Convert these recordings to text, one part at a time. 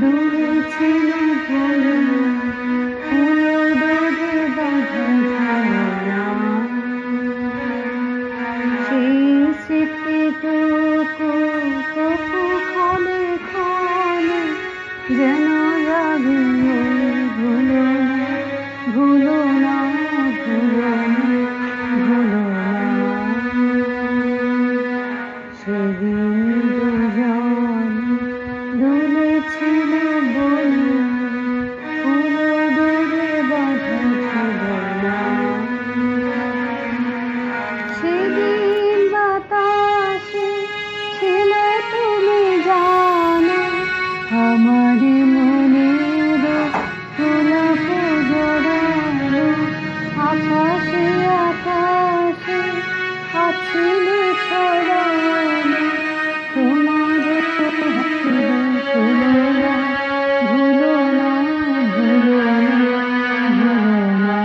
দূরে ছিল বলে ফুলো ডোরে বাঁধা ধারা, সেই স্মৃতিটুকু তবু ক্ষণে ক্ষণে যেন জাগিয়ে ভুলো না, ভুলো না, ভুলো না, ভুলো না। সেদিন দুজন দুলেছিল বলে ফুলো ডোরে বাঁধা ছিল না। সেদিন বাতাসে ছিলে তুমি জানো, আমারই মনের গোলাপ জড়ানো। আকাশে আকাশে আছিলে ছড়ানো তোমার ভুলো না, ভুলো না, ভুলো না, ভুলো না।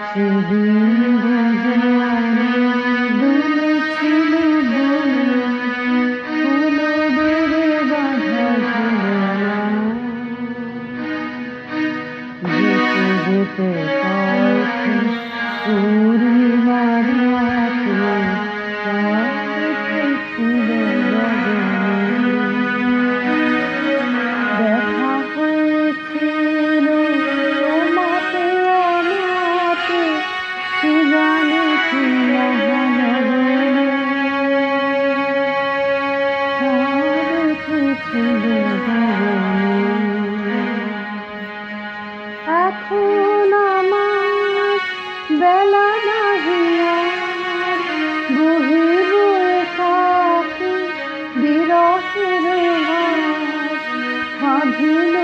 সেদিন দুজন দুলেছিল বলে ফুলো ডোরে বাঁধা ছিল না। যেতে যেতে পথে পূর্ণিমার রাতে চাঁদ উঠেছিল গগনে। দেখা হয়েছিল তোমাতে আমাতে, কি জানে কি মহানগরে। চাঁদ উঠেছিল গগনে। এখন আমার বেলা নাহি আর, বহিব একাকী বিরহের হাট, বাঁধিল